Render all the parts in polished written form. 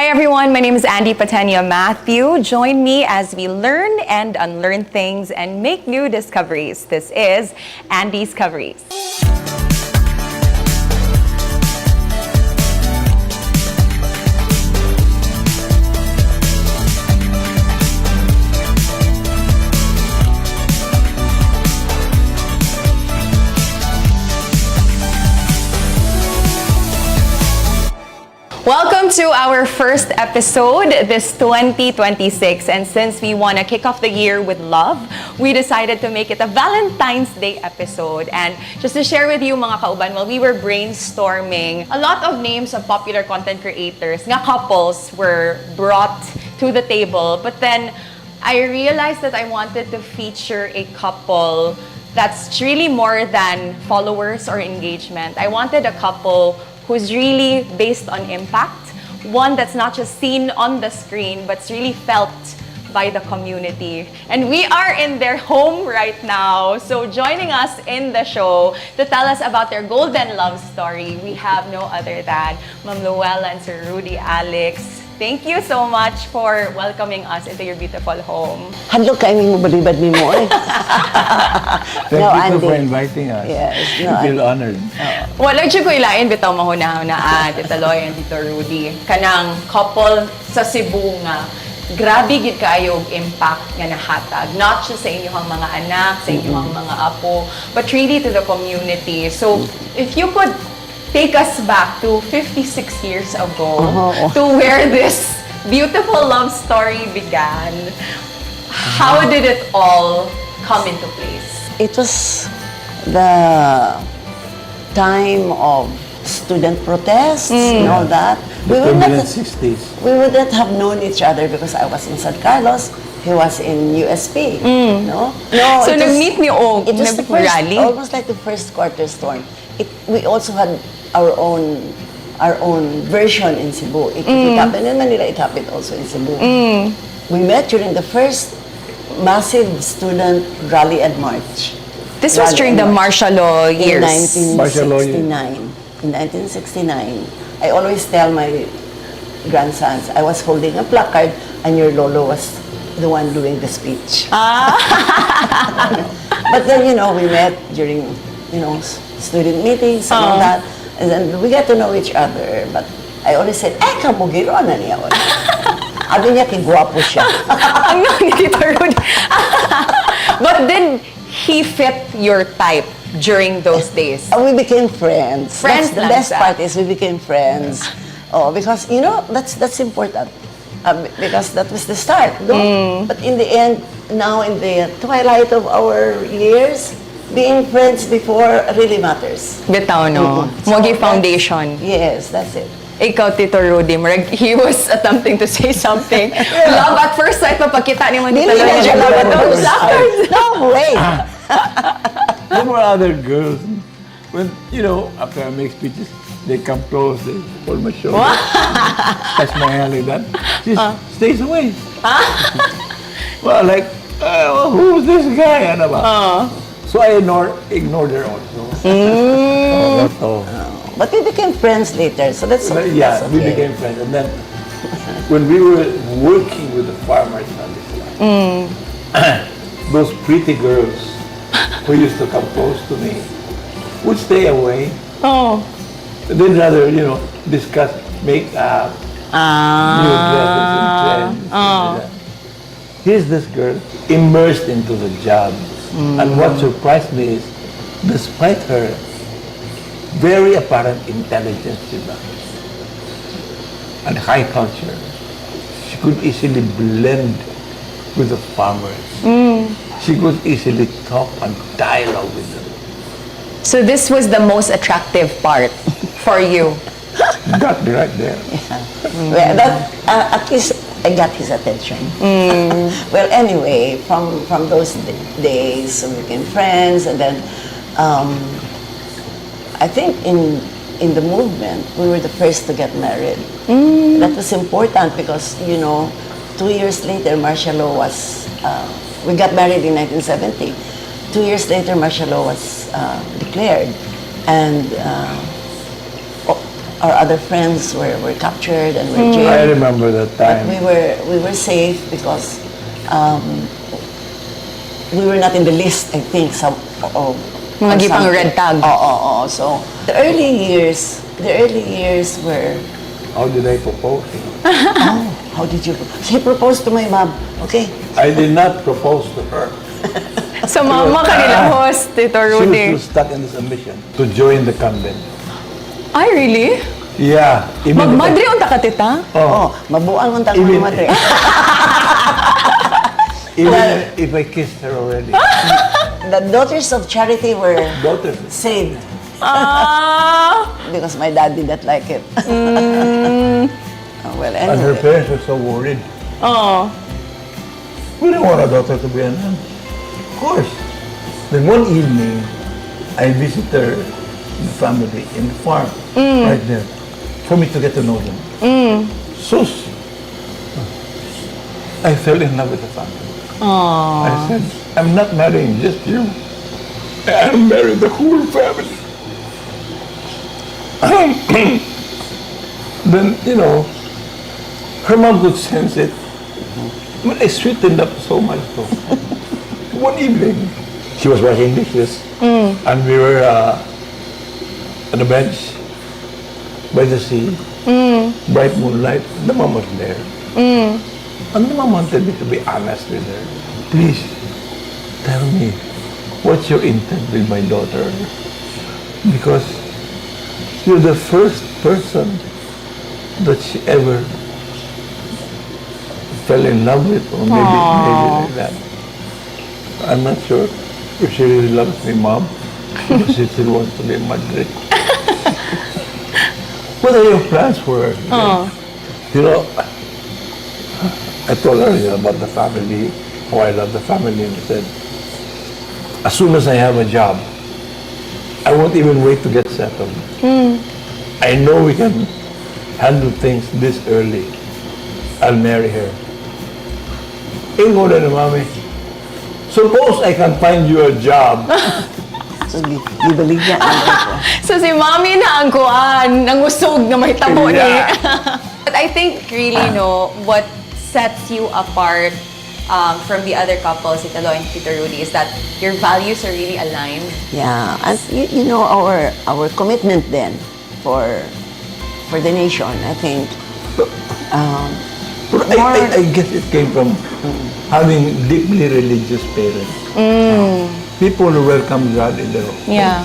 Hi everyone, my name is Andy Patania Matthew. Join me as we learn and unlearn things and make new discoveries. This is AnDiscoveries. Welcome to our first episode this 2026, and since we want to kick off the year with love, we decided to make it a Valentine's Day episode. And just to share with you mga kauban, while we were brainstorming, a lot of names of popular content creators, nga couples were brought to the table, but then I realized that I wanted to feature a couple that's really more than followers or engagement. I wanted a couple who's really based on impact, one that's not just seen on the screen, but it's really felt by the community. And we are in their home right now. So joining us in the show to tell us about their golden love story, we have no other than Ma'am Louella and Sir Rudy Alix. Thank you so much for welcoming us into your beautiful home. Hadlok kami mo balibad ni mo eh. Thank you for inviting us. Yes, I feel honored. Wala siya ko ilain, bitaw mahuna-hunaan, Tita Loy and Tito Rudy. Kanang couple sa Cebu nga, grabe gid kayo impact nga nahatag. Not just sa inyong mga anak, sa inyong mga apo, but really to the community. So, if you could take us back to 56 years ago to where this beautiful love story began. How did it all come into place? It was the time of student protests and all that. The turbulent 60s. We would not have known each other because I was in San Carlos, he was in USP. No, So nag-meet niyo it was the first, rally? almost like the first quarter storm. We also had our own version in Cebu. It happened in Manila, it happened also in Cebu. We met during the first massive student rally and march. This was during the martial law years. In 1969. I always tell my grandsons, I was holding a placard and your lolo was the one doing the speech. But then, we met during, student meetings and all that. And then we get to know each other. But I always said, kabugiro na niya. Sabi niya, kigwapo siya. Ang ni Tito Rudy. But did he fit your type during those days? We became friends. Friends The best part is we became friends. Because, that's important. Because that was the start, no? But in the end, now in the twilight of our years, being friends before really matters. Bitaw, no? Mogi foundation. Yes, that's it. Ikaw, Tito Rudy, he was attempting to say something. Love at first sight, mapagkita ni mo Tito Rudy. No way! There were other girls. When, after I make speeches, they come close, they hold my shoulder, touch my hand like that. She stays away. Well, like, who's this guy? Ano ba? So I ignored her also. But we became friends later, so that's okay. Yeah, we became friends. And then, when we were working with the farmers on this land, those pretty girls who used to come close to me would stay away. They'd rather, discuss makeup, new dresses and trends. Here's this girl immersed into the job. And what surprised me is, despite her very apparent intelligence, and high culture, she could easily blend with the farmers. She could easily talk and dialogue with them. So this was the most attractive part for you? Got me right there. Well, at least I got his attention. Well, anyway, from those days, we became friends, and then I think in the movement, we were the first to get married. That was important because, 2 years later, martial law was, we got married in 1970. 2 years later, martial law was declared. And our other friends were captured and were I jailed. remember that But time. we were safe because we were not in the list, I think, some of Mga gipang red tag. Oo. So the early years were. How did I propose? Oh, how did you? She proposed to my mom. Okay. I did not propose to her. Sa mama kanila host, Tito She was Rudy. too stuck in this ambition to join the convent. Ay, really? Yeah. Even Magmadre unta ka, tita? Oh, mabuang ang Even- takong madre. Even if I kissed her already. The daughters of charity were Daughter. saved Ah! because my dad did not like it. Oh, well, And her anyway. parents were so worried. Oh. We don't want our daughter to be a nun. Of course. Then one evening, I visited the family in the farm, right there, for me to get to know them. So, I fell in love with the family. I said, I'm not marrying just you. I'm marrying the whole family. Then, her mom could sense it. But I sweetened up so much though. One evening, she was washing dishes, and we were on a bench by the sea, bright moonlight. The mom was there. And the mom wanted me to be honest with her. Please, tell me, what's your intent with my daughter? Because you're the first person that she ever fell in love with, or maybe like that. I'm not sure if she really loves me, Mom, because she still wants to be in Madrid. What are your plans for her? I told her about the family, how I love the family, and I said, as soon as I have a job, I won't even wait to get settled. I know we can handle things this early. I'll marry her. Ingo na Mami. Suppose I can find you a job. So, gibaligya ang ko. So si Mami na ang kuan, nangusog na may tabo ni. Yeah. But I think really, what sets you apart from the other couples, Tita Lo and Tita Rudy, is that your values are really aligned. Yeah, and our commitment then for the nation, I think. But I guess it came from having deeply religious parents. People who welcome God in their home. Yeah.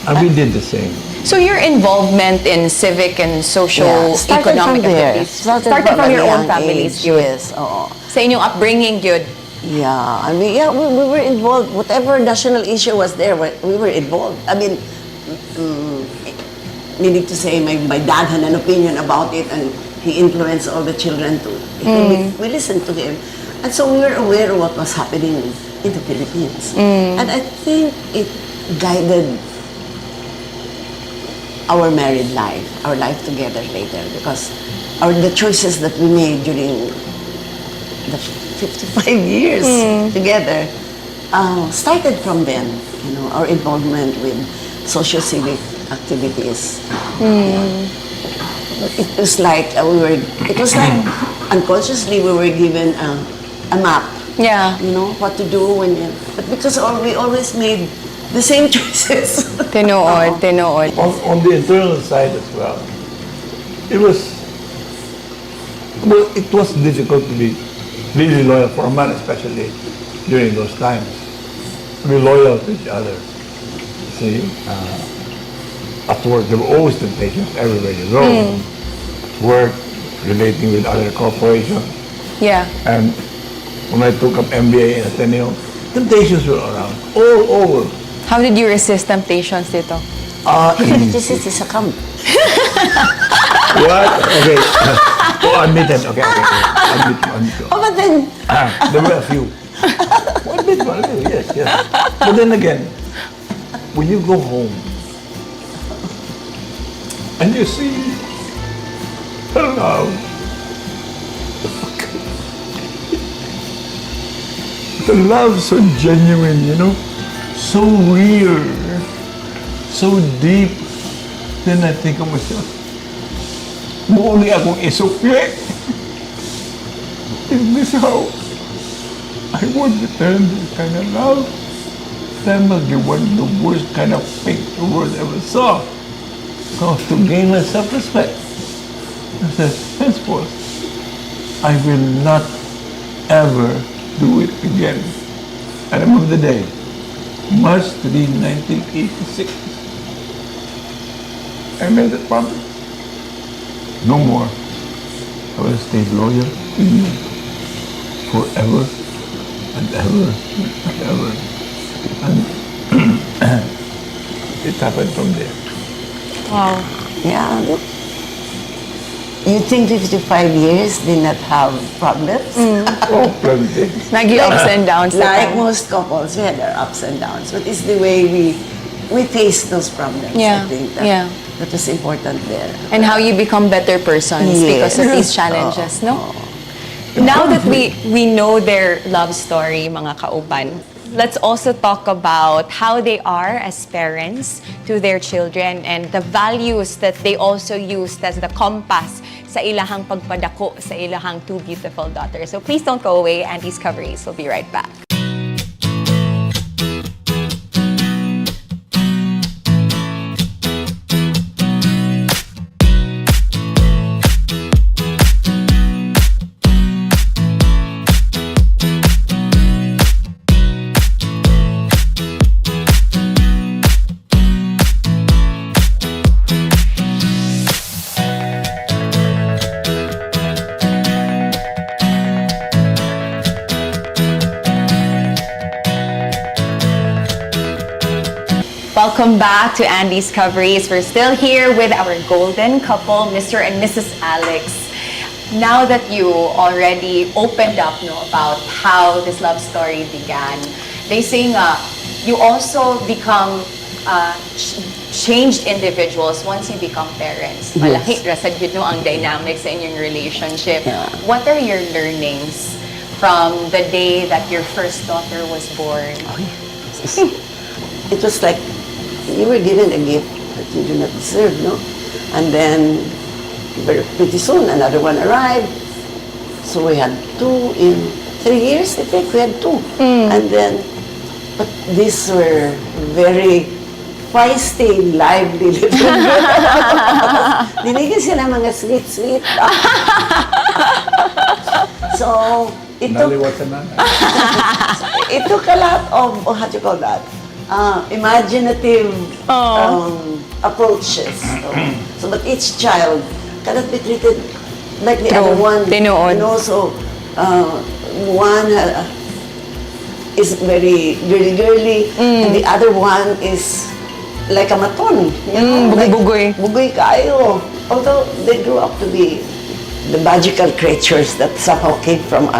And we did the same. So your involvement in civic and social, started economic from there. activities started from your own families, yun. Yes, oo. Sa inyong upbringing, yun. Yeah, I mean, we were involved. Whatever national issue was there, we were involved. I mean, meaning to say, my dad had an opinion about it, and he influenced all the children to. We listened to him, and so we were aware of what was happening in the Philippines, and I think it guided our married life, our life together later, because the choices that we made during the 55 years together started from then. Our involvement with social civic activities. It was like unconsciously we were given a map. Yeah. What to do but because we always made the same choices. Tinuod. On the internal side as well, it was difficult to be really loyal for a man, especially during those times. To be loyal to each other. See, at work there were always temptations everywhere you go. Work, relating with other corporations, Yeah. and when I took up MBA in Ateneo, temptations were around all over. How did you resist temptations, Tito? This is a come. What? Okay. Admitted. Okay. Admit you. Oh, but then There were a few. Yes. But then again, when you go home and you see her love, the love so genuine, so real, so deep, Then I think of myself, muli akong isukli. Is this how I would return this kind of love? That must be one of the worst kind of fake the world ever saw. So to gain my self-respect, I said, henceforth, I will not ever do it again. I remember the day, March 3, 1986. I made that promise. No more. I will stay loyal to you forever and ever and ever. And it happened from there. Wow. Yeah. You think 55 years did not have problems? Oh, plenty. Naging ups and downs. Like most couples, we had our ups and downs. But it's the way we face those problems. Yeah, I think that was important there. And how you become better persons because of these challenges, no? Now that we know their love story, mga kauban, let's also talk about how they are as parents to their children and the values that they also used as the compass sa ilahang pagpadako sa ilahang two beautiful daughters. So please don't go away. AnDiscoveries will be right back. Welcome back to AnDiscoveries. We're still here with our golden couple, Mr. and Mrs. Alix. Now that you already opened up about how this love story began, they say you also become changed individuals once you become parents. Malaki rasad yun no ang dynamics sa inyong relationship. Yeah. What are your learnings from the day that your first daughter was born? It was like you were given a gift that you do not deserve, no? And then pretty soon another one arrived. So we had 2 in 3 years, I think we had 2. And then, but these were very feisty, lively little girls. Dinigyan sila mga sweet. So, it took it took a lot of, how do you call that? Imaginative approaches. So, but each child cannot be treated like the other one. Tinood. And also, one is very girly, and the other one is like a maton. You know, bugoy-bugoy. Bugoy kayo. Although they grew up to be the magical creatures that somehow came from us.